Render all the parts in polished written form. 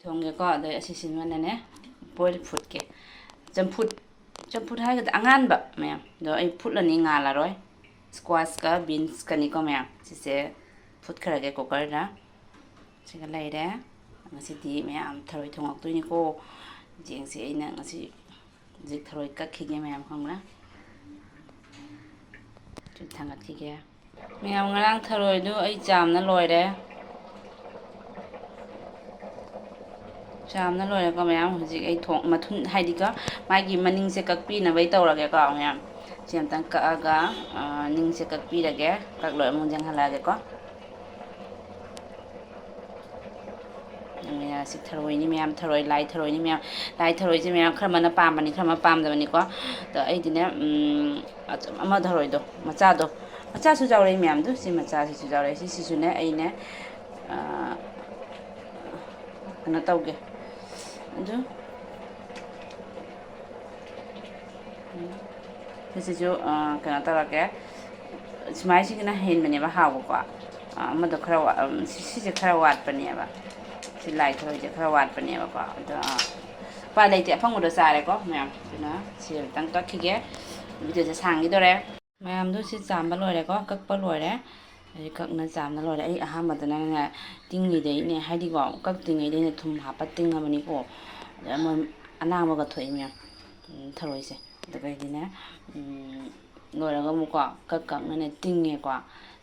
ꯊꯣꯡꯒꯦꯀꯣ ꯑꯗꯩ ꯑꯁꯤꯁꯤꯃꯅꯅꯦ ꯕꯣꯏꯜ ꯐꯨꯠꯀꯦ ꯆꯝꯐꯨꯠ ꯍꯥꯏꯒꯗ꯭ꯔꯥ ꯑꯉꯥꯟꯕ ꯃꯌꯥꯝ ꯑꯗꯣ ꯑꯩ ꯐꯨꯠꯂꯅꯤ ꯉꯥꯜꯂꯔꯣꯏ ꯁ꯭ꯀ꯭ꯋꯥꯁꯀ ꯕꯤꯟꯁꯀꯅꯤꯀꯣ ꯃꯌꯥꯝ ꯁꯤꯁꯦ ꯐꯨꯠꯈ꯭ꯔꯒꯦ ꯀꯨꯀꯔꯗ ꯁꯤꯒ ꯂꯩꯔꯦ ꯉꯁꯤꯗꯤ ꯃꯌꯥꯝ ꯊꯔꯣꯏ ꯊꯣꯡꯉꯛꯇꯣꯏꯅꯤꯀꯣ ꯆꯦꯡꯁꯦ ꯑꯩꯅ ꯉꯁꯤ ꯍꯧꯖꯤꯛ ꯊꯔꯣꯏ ꯀꯛꯈꯤꯒꯦ ꯃꯌꯥꯝ ꯈꯪꯕ꯭ꯔꯥ ꯊꯥꯡꯒꯠꯈꯤꯒꯦ ꯃꯌꯥꯝ ꯉꯔꯥꯡ ꯊꯔꯣꯏꯗꯨ ꯑꯩ ꯆꯥꯝꯅ ꯂꯣꯏꯔꯦ ꯆꯥꯝꯅ ꯂꯣꯏꯔꯦꯀꯣ ꯃꯌꯥꯝ ꯍꯧꯖꯤꯛ ꯑꯩ ꯃꯊꯨꯟ ꯍꯥꯏꯗꯤꯀꯣ ꯃꯥꯒꯤ ꯃꯅꯤꯡꯁꯦ ꯀꯛꯄꯤꯅꯕꯩ ꯇꯧꯔꯒꯦꯀꯣ ꯃꯌꯥꯝ ꯁꯤ ꯑꯝꯇꯪ ꯀꯛꯑꯒ ꯅꯤꯡꯁꯦ ꯀꯛꯄꯤꯔꯒꯦ ꯀꯛꯂꯣꯏ ꯑꯃꯨꯛ ꯌꯦꯡꯍꯜꯂꯛꯑꯒꯦꯀꯣ ꯌꯦꯡꯃꯤꯟꯅꯔꯁꯤ ꯊꯔꯣꯏꯅꯤ ꯃꯌꯥꯝ ꯊꯔꯣꯏ ꯂꯥꯏ ꯊꯔꯣꯏꯅꯤ ꯃꯌꯥꯝ ꯂꯥꯏ ꯊꯔꯣꯏꯁꯦ ꯃꯌꯥꯝ ꯈꯔ ꯑꯃꯅ ꯄꯥꯝꯕꯅꯤ ꯈꯔ ꯑꯃ ꯄꯥꯝꯗꯕꯅꯤꯀꯣ ꯑꯗꯣ ꯑꯩꯗꯤꯅꯦ ꯑꯃ ꯊꯔꯣꯏꯗꯣ ꯃꯆꯥꯗꯣ ꯃꯆꯥꯁꯨ ꯆꯥꯎꯔꯛꯏ ꯃꯌꯥꯝꯗꯣ ꯁꯤ ꯃꯆꯥꯁꯤꯁꯨ ꯆꯥꯎꯔꯛꯏ ꯁꯤꯁꯤꯁꯨꯅꯦ ꯑꯩꯅꯦ ꯀꯩꯅꯣ ꯇꯧꯒꯦ ꯑꯗꯨ ꯁꯤꯁꯤꯁꯨ ꯀꯩꯅꯣ ꯇꯧꯔꯛꯀꯦ ꯁꯨꯃꯥꯏꯅꯁꯤꯒꯅ ꯍꯦꯟꯕꯅꯦꯕ ꯍꯥꯎꯕꯀꯣ ꯑꯃꯗꯣ ꯈꯔ ꯁꯤꯁꯦ ꯈꯔ ꯋꯥꯠꯄꯅꯦꯕ ꯁꯤ ꯂꯥꯏ ꯊꯔꯣꯏꯁꯦ ꯈꯔ ꯋꯥꯠꯄꯅꯦꯕꯀꯣ ꯑꯗꯣ ꯎꯄꯥꯏ ꯂꯩꯇꯦ ꯑꯐꯪꯕꯗꯣ ꯆꯥꯔꯦꯀꯣ ꯃꯌꯥꯝ ꯑꯗꯨꯅ ꯁꯤ ꯑꯃꯨꯛꯇꯪ ꯀꯛꯈꯤꯒꯦ ꯚꯤꯗꯤꯑꯣꯁꯦ ꯁꯥꯡꯈꯤꯗꯣꯔꯦ ꯃꯌꯥꯝꯗꯣ ꯁꯤ ꯆꯥꯝꯕ ꯂꯣꯏꯔꯦꯀꯣ ꯀꯛꯄ ꯂꯣꯏꯔꯦ ꯑꯩ ꯀꯛꯅ ꯆꯥꯝꯅ ꯂꯣꯏꯔꯦ ꯑꯩ ꯑꯍꯥꯟꯕꯗꯅꯅꯦ ꯇꯤꯡꯉꯤꯗꯩꯅꯦ ꯍꯥꯏꯗꯤꯀꯣ ꯀꯛꯇ꯭ꯔꯤꯉꯩꯗꯩꯅꯦ ꯊꯨꯝ ꯍꯥꯞꯄ ꯇꯤꯡꯉꯕꯅꯤꯀꯣ ꯑꯗ ꯃꯣꯏ ꯑꯅꯥꯕꯒ ꯊꯣꯛꯏ ꯃꯌꯥꯝ ꯊꯔꯣꯏꯁꯦ ꯑꯗꯨꯒ ꯑꯩꯗꯤꯅꯦ ꯂꯣꯏꯔꯒ ꯑꯃꯨꯛꯀꯣ ꯀꯛꯅꯅꯦ ꯇꯤꯡꯉꯦꯀꯣ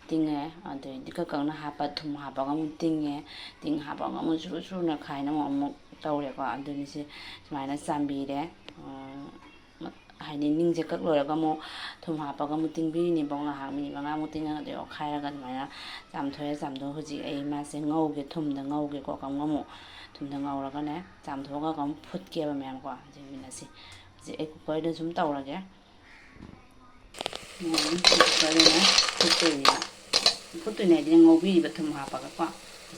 ꯇꯤꯡꯉꯦ ꯑꯗꯩꯗꯤ ꯀꯛꯅ ꯍꯥꯞꯄ ꯊꯨꯝ ꯍꯥꯞꯄꯒ ꯑꯃꯨꯛ ꯇꯤꯡꯉꯦ ꯍꯥꯞꯄꯒ ꯑꯃꯨꯛ ꯁꯨꯔ ꯁꯨꯔꯅ ꯈꯥꯏꯅ ꯑꯃꯨꯛ ꯇꯧꯔꯦꯀꯣ ꯑꯗꯨꯅꯤ ꯁꯤ ꯁꯨꯃꯥꯏꯅ ꯆꯥꯝꯕꯤꯔꯦ ꯍꯥꯏꯗꯤ ꯅꯤꯡꯁꯦ ꯀꯛ ꯂꯣꯏꯔꯒ ꯑꯃꯨꯛ ꯊꯨꯝ ꯍꯥꯞꯄꯒ ꯑꯃꯨꯛ ꯇꯤꯡꯕꯤꯔꯤꯅꯦꯕ ꯉꯥꯏꯍꯥꯛ ꯃꯤꯅꯤꯠ 5ꯃꯨꯛ ꯇꯤꯡꯉꯒ ꯑꯗꯩ ꯑꯣꯠꯈꯥꯏꯔꯒ ꯑꯗꯨꯃꯥꯏꯅ ꯆꯥꯝꯊꯣꯛꯑꯦ ꯍꯧꯖꯤꯛ ꯑꯩ ꯃꯥꯁꯦ ꯉꯧꯒꯦ ꯊꯨꯝꯗ ꯉꯧꯒꯦꯀꯣ ꯑꯃꯨꯛ ꯊꯨꯝꯗ ꯉꯧꯔꯒꯅꯦ ꯆꯥꯝꯊꯣꯛꯑꯒ ꯑꯃꯨꯛ ꯐꯨꯠꯀꯦꯕ ꯃꯌꯥꯝꯀꯣ ꯌꯦꯡꯃꯤꯟꯅꯁꯤ ꯍꯧꯖꯤꯛ ꯑꯩ ꯀꯨꯀꯔꯗ ꯁꯨꯝ ꯇꯧꯔꯒꯦ ꯀꯨꯀꯔꯗꯅꯦ ꯐꯨꯠꯇꯣꯏꯅꯦ ꯍꯥꯏꯗꯤ ꯉꯧꯕꯤꯔꯤꯕ ꯊꯨꯝ ꯍꯥꯞꯄꯒꯀꯣ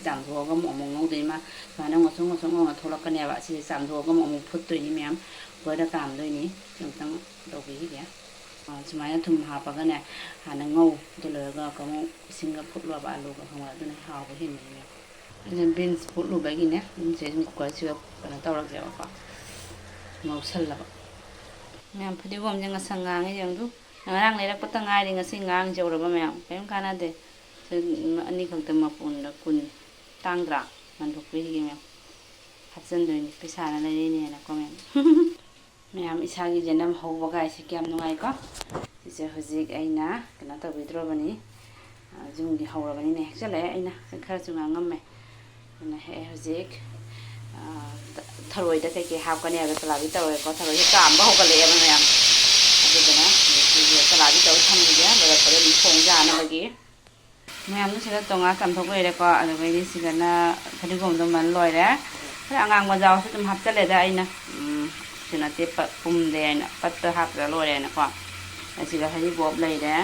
ꯆꯥꯝꯊꯣꯛꯑꯒ ꯑꯃꯨꯛ ꯉꯧꯗꯣꯏꯅꯤ ꯃꯥ ꯁꯨꯃꯥꯏꯅ ꯉꯧꯁꯣꯛ ꯉꯧꯅ ꯊꯣꯛꯂꯛꯀꯅꯦꯕ ꯁꯤꯁꯦ ꯆꯥꯝꯊꯣꯛꯑꯒ ꯑꯃꯨꯛ ꯐꯨꯠꯇꯣꯏꯅꯤ ꯃꯌꯥꯝ ꯀꯨꯀꯔꯗ ꯀꯥꯝꯗꯣꯏꯅꯤ ꯑꯃꯨꯛꯇꯪ ꯇꯧꯕꯤꯈꯤꯒꯦ ꯁꯨꯃꯥꯏꯅ ꯊꯨꯝ ꯍꯥꯞꯄꯒꯅꯦ ꯍꯥꯟꯅ ꯉꯧꯗ ꯂꯣꯏꯔꯒ ꯑꯃꯨꯛ ꯏꯁꯤꯡꯒ ꯐꯨꯠꯂꯨꯕ ꯑꯂꯨꯒ ꯈꯪꯕ ꯑꯗꯨꯅ ꯍꯥꯎꯕ ꯍꯦꯟꯕꯅꯤ ꯑꯗꯨꯅ ꯕꯤꯟꯁ ꯐꯨꯠꯂꯨꯕꯒꯤꯅꯦ ꯕꯤꯟꯁꯁꯦ ꯑꯗꯨꯝ ꯀꯨꯀꯔꯁꯤꯒ ꯀꯩꯅꯣ ꯇꯧꯔꯒꯦꯕꯀꯣ ꯉꯧꯁꯜꯂꯕ ꯃꯌꯥꯝ ꯐꯗꯤꯒꯣꯝꯁꯦ ꯉꯁꯪ ꯉꯥꯡꯉꯤ ꯌꯦꯡꯗꯨ ꯉꯔꯥꯡ ꯂꯩꯔꯛꯄꯇ ꯉꯥꯏꯔꯤ ꯉꯁꯤ ꯉꯥꯡꯖꯧꯔꯕ ꯃꯌꯥꯝ ꯀꯔꯤꯝ ꯀꯥꯟꯅꯗꯦ ꯑꯅꯤꯈꯛꯇ ꯃꯄꯨꯟꯗ 10 ꯇꯥꯡꯗ꯭ꯔꯥ ꯃꯟꯊꯣꯛꯄꯤꯔꯤꯒꯦ ꯃꯌꯥꯝ ꯍꯥꯞꯆꯤꯟꯗꯣꯏꯅꯤ ꯄꯩꯁꯥꯅ ꯂꯩꯔꯤꯅꯦꯅꯀꯣ ꯃꯌꯥꯝ ꯃꯌꯥꯝ ꯏꯁꯥꯒꯤ ꯖꯅꯝ ꯍꯧꯕ ꯒꯥꯏꯁꯦ ꯀꯌꯥꯝ ꯅꯨꯡꯉꯥꯏꯀꯣ ꯁꯤꯁꯦ ꯍꯧꯖꯤꯛ ꯑꯩꯅ ꯀꯩꯅꯣ ꯇꯧꯕꯤꯗ꯭ꯔꯕꯅꯤ ꯌꯨꯝꯒꯤ ꯍꯧꯔꯕꯅꯤꯅ ꯍꯦꯛꯆꯜꯂꯛꯑꯦ ꯑꯩꯅ ꯈꯔꯁꯨ ꯉꯥꯡꯉꯝꯃꯦ ꯑꯗꯨꯅ ꯍꯦꯛꯑꯦ ꯍꯧꯖꯤꯛ ꯊꯔꯣꯏꯗ ꯀꯩꯀꯩ ꯍꯥꯞꯀꯅꯤ ꯍꯥꯏꯕ ꯁꯂꯥꯗꯤ ꯇꯧꯔꯦꯀꯣ ꯊꯔꯣꯏꯁꯦ ꯀꯥꯝꯕ ꯍꯧꯒꯠꯂꯛꯑꯦꯕ ꯃꯌꯥꯝ ꯑꯗꯨꯗꯨꯅ ꯁꯂꯥꯗꯤ ꯇꯧꯔ ꯊꯝꯈꯤꯒꯦ ꯂꯣꯏꯔꯛꯄꯗ ꯑꯗꯨꯝ ꯊꯣꯡ ꯌꯥꯅꯕꯒꯤ ꯃꯌꯥꯝꯗꯨ ꯁꯤꯗ ꯇꯣꯉꯥꯟ ꯆꯥꯝꯊꯣꯛ ꯂꯣꯏꯔꯦꯀꯣ ꯑꯗꯨꯒꯩꯗꯤ ꯁꯤꯗꯅ ꯐꯗꯤꯒꯣꯝꯗꯣ ꯃꯟ ꯂꯣꯏꯔꯦ ꯈꯔ ꯑꯉꯥꯡꯕ ꯌꯥꯎꯔꯁꯨ ꯑꯗꯨꯝ ꯍꯥꯞꯆꯜꯂꯦꯗ ꯑꯩꯅ ꯀꯩꯅꯣ ꯅꯠꯇꯦ ꯄꯨꯝꯗꯦ ꯍꯥꯏꯅ ꯄꯠꯇ ꯍꯥꯞꯄ꯭ꯔ ꯂꯣꯏꯔꯦꯅꯀꯣ ꯑꯁꯤꯗ ꯍꯔꯤꯕꯣꯞ ꯂꯩꯔꯦ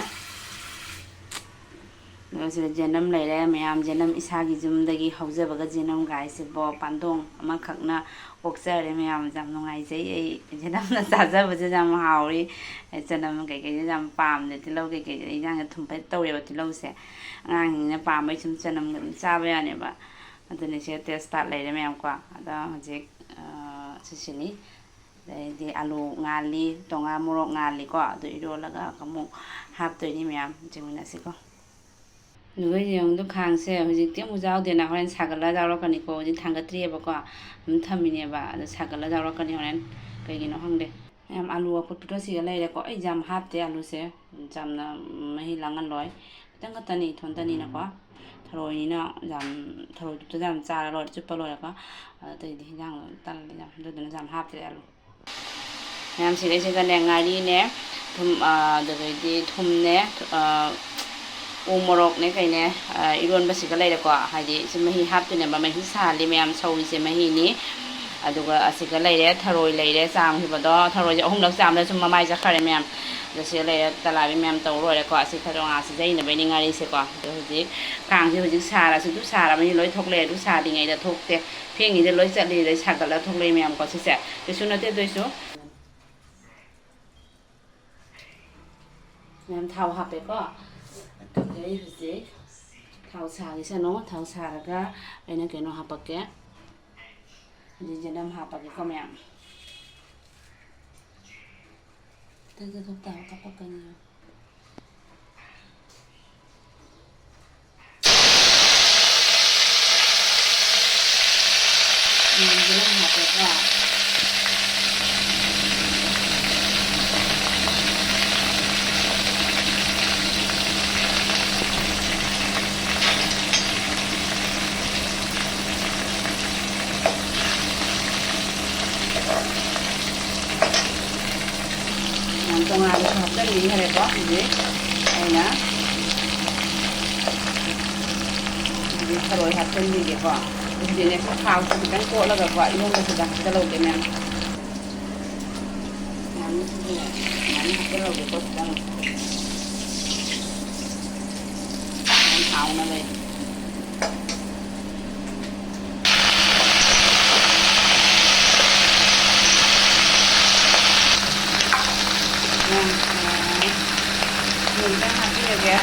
ꯑꯗꯨꯒ ꯁꯤꯗ ꯖꯦꯅꯝ ꯂꯩꯔꯦ ꯃꯌꯥꯝ ꯖꯦꯅꯝ ꯏꯁꯥꯒꯤ ꯌꯨꯝꯗꯒꯤ ꯍꯧꯖꯕꯒ ꯖꯦꯅꯝ ꯒꯥꯏꯁꯤꯕꯣ ꯄꯥꯟꯗꯣꯡ ꯑꯃꯈꯛꯅ ꯑꯣꯛꯆꯔꯦ ꯃꯌꯥꯝꯁꯦ ꯌꯥꯝ ꯅꯨꯡꯉꯥꯏꯖꯩ ꯑꯩ ꯖꯦꯅꯝꯅ ꯆꯥꯖꯕꯁꯦ ꯌꯥꯝ ꯍꯥꯎꯔꯤ ꯆꯅꯝ ꯀꯩꯀꯩꯁꯦ ꯌꯥꯝ ꯄꯥꯝꯗꯦ ꯇꯤꯜꯍꯧ ꯀꯩꯀꯩꯁꯦ ꯏꯟꯖꯥꯡꯁꯦ ꯊꯨꯝꯐꯦꯠ ꯇꯧꯋꯦꯕ ꯇꯤꯜꯍꯧꯁꯦ ꯑꯉꯥꯡꯁꯤꯡꯅ ꯄꯥꯝꯕꯩ ꯁꯨꯝ ꯆꯅꯝꯒ ꯑꯗꯨꯝ ꯆꯥꯕ ꯌꯥꯅꯦꯕ ꯑꯗꯨꯅꯤ ꯁꯤ ꯇꯦꯖꯄꯥꯠ ꯂꯩꯔꯦ ꯃꯌꯥꯝꯀꯣ ꯑꯗꯣ ꯍꯧꯖꯤꯛ ꯁꯤꯁꯤꯅꯤ ꯑꯗꯩꯗꯤ ꯑꯂꯨ ꯉꯥꯜꯂꯤ ꯇꯣꯉꯥꯟ ꯃꯣꯔꯣꯛ ꯉꯥꯜꯂꯤꯀꯣ ꯑꯗꯨ ꯏꯔꯣꯜꯂꯒ ꯑꯃꯨꯛ ꯍꯥꯞꯇꯣꯏꯅꯤ ꯃꯌꯥꯝ ꯌꯦꯡꯃꯤꯟꯅꯁꯤꯀꯣ ꯑꯗꯨꯒ ꯌꯦꯡꯉꯨꯗꯣ ꯈꯥꯡꯁꯦ ꯍꯧꯖꯤꯛꯇꯤ ꯑꯃꯨꯛ ꯌꯥꯎꯗꯦꯅ ꯍꯣꯔꯦꯟ ꯁꯥꯒꯠꯂ ꯌꯥꯎꯔꯛꯀꯅꯤꯀꯣ ꯍꯧꯖꯤꯛ ꯊꯥꯡꯒꯠꯇ꯭ꯔꯤꯑꯕꯀꯣ ꯑꯗꯨꯝ ꯊꯝꯃꯤꯅꯦꯕ ꯑꯗꯣ ꯁꯥꯒꯠꯂ ꯌꯥꯎꯔꯛꯀꯅꯤ ꯍꯣꯔꯦꯟ ꯀꯩꯒꯤꯅꯣ ꯈꯪꯗꯦ ꯌꯥꯝ ꯑꯂꯨ ꯑꯐꯨꯠꯄꯗꯣ ꯁꯤꯒ ꯂꯩꯔꯦꯀꯣ ꯑꯩ ꯌꯥꯝ ꯍꯥꯞꯇꯦ ꯑꯂꯨꯁꯦ ꯌꯥꯝꯅ ꯃꯍꯤ ꯂꯥꯡꯍꯜꯂꯣꯏ ꯈꯤꯇꯪ ꯈꯛꯇꯅꯤ ꯏꯊꯣꯟꯇꯅꯤꯅꯀꯣ ꯊꯔꯣꯏꯅꯤꯅ ꯌꯥꯝ ꯊꯔꯣꯏꯗꯨꯗ ꯌꯥꯝ ꯆꯥꯔ ꯂꯣꯏꯔꯦ ꯆꯨꯞꯄ ꯂꯣꯏꯔꯒ ꯑꯇꯩꯗꯤ ꯍꯤꯟꯖꯥꯡ ꯇꯜꯂꯦ ꯌꯥꯝ ꯑꯗꯨꯗꯨꯅ ꯌꯥꯝ ꯍꯥꯞꯇ꯭ꯔꯦ ꯑꯂꯨ ꯃꯌꯥꯝ ꯁꯤꯗꯩꯁꯤꯗꯅꯦ ꯉꯥꯔꯤꯅꯦ ꯊꯨꯝ ꯑꯗꯨꯗꯩꯗꯤ ꯊꯨꯝꯅꯦ ꯎ ꯃꯣꯔꯣꯛꯅꯦ ꯀꯩꯅꯦ ꯏꯔꯣꯟꯕꯁꯤꯒ ꯂꯩꯔꯦꯀꯣ ꯍꯥꯏꯗꯤ ꯁꯤ ꯃꯍꯤ ꯍꯥꯞꯇꯣꯏꯅꯦꯕ ꯃꯍꯤ ꯁꯥꯍꯜꯂꯤ ꯃꯌꯥꯝ ꯁꯧꯔꯤꯁꯦ ꯃꯍꯤꯅꯤ ꯑꯗꯨꯒ ꯑꯁꯤꯒ ꯂꯩꯔꯦ ꯊꯔꯣꯏ ꯂꯩꯔꯦ ꯆꯥꯝꯈꯤꯕꯗꯣ ꯊꯔꯣꯏꯁꯦ 3ꯂꯛ ꯆꯥꯝꯕꯗ ꯁꯨꯝ ꯃꯃꯥꯏ ꯆꯠꯈ꯭ꯔꯦ ꯃꯌꯥꯝ ꯑꯗꯣ ꯁꯤꯗ ꯂꯩꯔꯦ ꯇꯂꯥꯕꯤ ꯃꯌꯥꯝ ꯇꯧ ꯂꯣꯏꯔꯦꯀꯣ ꯑꯁꯤ ꯈꯔ ꯉꯥ ꯁꯤꯖꯩꯅꯕꯩꯅꯤ ꯉꯥꯔꯤꯁꯦꯀꯣ ꯑꯗꯣ ꯍꯧꯖꯤꯛ ꯀꯥꯡꯁꯦ ꯍꯧꯖꯤꯛ ꯁꯥꯔꯁꯨ ꯑꯗꯨ ꯁꯥꯔꯕꯅꯤ ꯂꯣꯏ ꯊꯣꯛꯂꯛꯑꯦ ꯑꯗꯨ ꯁꯥꯗ꯭ꯔꯤꯉꯩꯗ ꯊꯣꯛꯇꯦ ꯐꯦꯡꯉꯤꯗ ꯂꯣꯏ ꯆꯠꯂꯤ ꯑꯗꯩ ꯁꯥꯒꯠꯂꯒ ꯊꯣꯛꯂꯛꯏ ꯃꯌꯥꯝꯀꯣ ꯁꯤꯁꯦ ꯀꯩꯁꯨ ꯅꯠꯇꯦ ꯑꯗꯨꯏꯁꯨ ꯃꯌꯥꯝ ꯊꯥꯎ ꯍꯥꯞꯄꯦꯀꯣ ꯑꯗꯨꯒ ꯑꯩ ꯍꯧꯖꯤꯛ ꯊꯥꯎ ꯁꯥꯈꯤꯁꯅꯨ ꯊꯥꯎ ꯁꯥꯔꯒ ꯑꯩꯅ ꯀꯩꯅꯣ ꯍꯥꯞꯄꯛꯀꯦ ꯖꯦꯅꯝ ꯍꯥꯞꯄꯒꯦꯀꯣ ꯃꯌꯥꯝ ꯇꯒ ꯊꯣꯛꯇ ꯀꯥꯞꯄꯛꯀꯅꯤ ꯖꯦꯅꯝ ꯍꯥꯞꯄꯦꯀꯣ tongga hapkan ini repot jadi aina jadi terus hapkan ini kok jadi ini kau sedang kok laga kok ini sudah kalau kemen ini hapkan lagu kok sedang kau nabe mình đang hạt cái gì kìa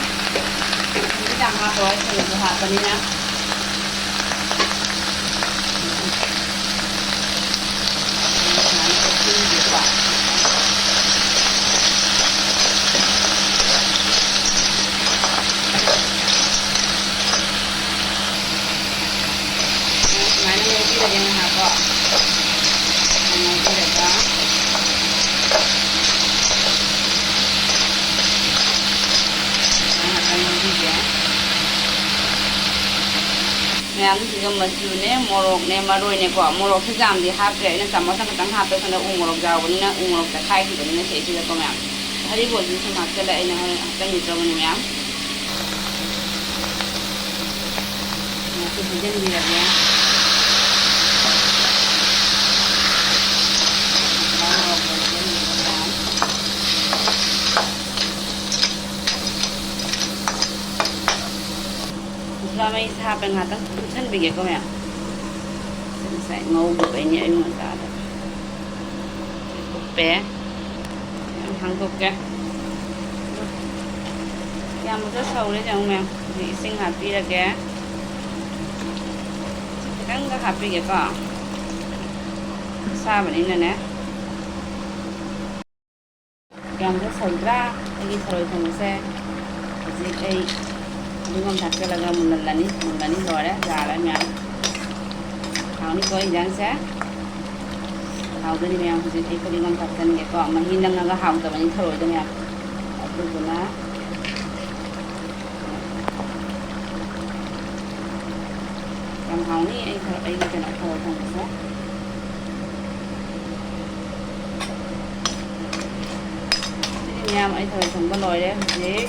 cái đằng hạt rồi thì mình hạt vào đi nha máy nó lên cái là cái hạt rồi này cái được đó Mayam juga masuknya morok ne maroi ne kok morok sejam di HP ini sama sama kan HP kena morok jauh ni na morok tak kaya gitu ni saya juga kok mayam hari boleh sama kala ini akan gitu ni mayam masih hujan di dalamnya May hapang hatang tusan bigay ko maya. Sa ngawag ba niya yung mga tata. Kupe. Hanggok ka. Kaya mo sa sauli dyan maya. Ising happy na kaya. Kang happy ka. Sabi nila na. Kaya mo sa saudra. Lagi saroy ko mo sa. Kasi ay Ini con thật là một lần đi rồi đó, già lại mèo. Hào đi coi dáng xe. Hào cái đi mèo thì có đi con thật thân cái cọ mà hin đang hào tao mà đi thôi cho mèo. Tôi của nó. Làm hào đi anh cái nó thôi không có. Mèo anh thôi không có lòi đấy, dễ.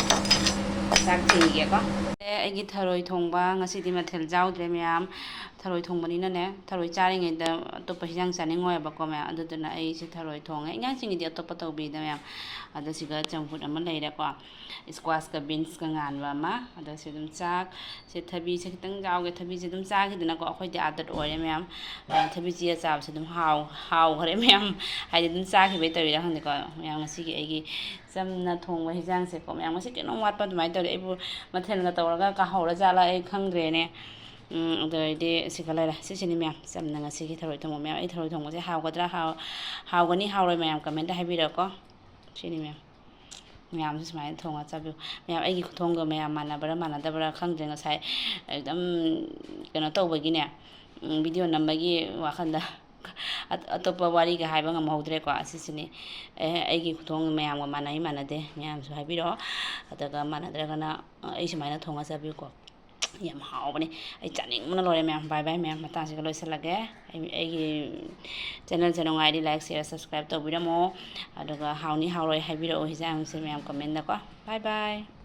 Sáng thì kìa có. Anh Tharoi thongba ngasi di mathel jaudre mayam Tharoi thongbanina ne Tharoi charingai da atopa hijang chaningoi ba ko ma aduduna ai si Tharoi thonga ingang singi di atopa tawbi da mayam ada siga champut ama leire ko squash ka beans ka ngan ba ma ada si dum chak si thabi se kitang jauge thabi se dum chak hiduna ko akhoi da adat ore mayam thabi chi chab se dum haw khare mayam hai dum chak hi be tawi da hande ko mayam ngasi ki ai gi samna thongba hijang se ko mayam ngasi kenong wat pa dumai tawi ai bu mathel ga tawraga ka hawra jala ai khangre ne ꯑꯗꯨꯗꯤ ꯁꯤꯒ ꯂꯩꯔꯦ ꯁꯤꯁꯤꯅꯤ ꯃꯌꯥꯝ ꯆꯝꯅ ꯉꯁꯤꯒꯤ ꯊꯔꯣꯏ ꯊꯣꯡꯕ ꯃꯌꯥꯝ ꯑꯩ ꯊꯔꯣꯏ ꯊꯣꯡꯕꯁꯦ ꯍꯥꯎꯒꯗ꯭ꯔꯥ ꯍꯥꯎꯒꯅꯤ ꯍꯥꯎꯔꯣꯏ ꯃꯌꯥꯝ ꯀꯃꯦꯟꯇ ꯍꯥꯏꯕꯤꯔꯛꯑꯣꯀꯣ ꯁꯤꯅꯤ ꯃꯌꯥꯝꯁꯨ ꯁꯨꯃꯥꯏꯅ ꯊꯣꯡꯉ ꯆꯥꯕꯤꯌꯨ ꯃꯌꯥꯝ ꯑꯩꯒꯤ ꯈꯨꯊꯣꯡꯒ ꯃꯌꯥꯝ ꯃꯥꯟꯅꯕ꯭ꯔꯥ ꯃꯥꯟꯅꯗꯕ꯭ꯔꯥ ꯈꯪꯗ꯭ꯔꯦ ꯉꯁꯥꯏ ꯑꯗꯨꯝ ꯀꯩꯅꯣ ꯇꯧꯕꯒꯤꯅꯦ ꯚꯤꯗꯤꯑꯣ ꯅꯝꯕꯒꯤ ꯋꯥꯈꯜꯗ ꯑꯇꯣꯞꯄ ꯋꯥꯔꯤꯒ ꯍꯥꯏꯕ ꯉꯝꯍꯧꯗ꯭ꯔꯦꯀꯣ ꯑꯁꯤꯁꯤꯅꯤ ꯑꯩꯒꯤ ꯈꯨꯊꯣꯡ ꯃꯌꯥꯝꯒ ꯃꯥꯟꯅꯩ ꯃꯥꯟꯅꯗꯦ ꯃꯌꯥꯝꯁꯨ ꯍꯥꯏꯕꯤꯔꯛꯑꯣ ꯑꯗꯨꯒ ꯃꯥꯟꯅꯗ꯭ꯔꯒꯅ ꯑꯩ ꯁꯨꯃꯥꯏꯅ ꯊꯣꯡꯉ ꯆꯥꯕꯤꯌꯨꯀꯣ ꯌꯥꯝ ꯍꯥꯎꯕꯅꯤ ꯑꯩ ꯆꯥꯅꯤꯡꯕꯅ ꯂꯣꯏꯔꯦ ꯃꯌꯥꯝ ꯕꯥꯏ ꯕꯥꯏ ꯃꯌꯥꯝ ꯃꯇꯥꯡꯁꯤꯒ ꯂꯣꯏꯁꯤꯜꯂꯒꯦ ꯑꯩꯒꯤ ꯆꯦꯅꯦꯜꯁꯦ ꯅꯨꯡꯉꯥꯏꯔꯗꯤ ꯂꯥꯏꯛ ꯁꯤꯌꯔ ꯁꯕꯁꯀ꯭ꯔꯥꯏꯕ ꯇꯧꯕꯤꯔꯝꯃꯣ ꯑꯗꯨꯒ ꯍꯥꯎꯅꯤ ꯍꯥꯎꯔꯣꯏ ꯍꯥꯏꯕꯤꯔꯛꯑꯣ ꯍꯤꯟꯖꯥꯡꯁꯦ ꯃꯌꯥꯝ ꯀꯃꯦꯟꯗꯀꯣ ꯕꯥꯏ ꯕꯥꯏ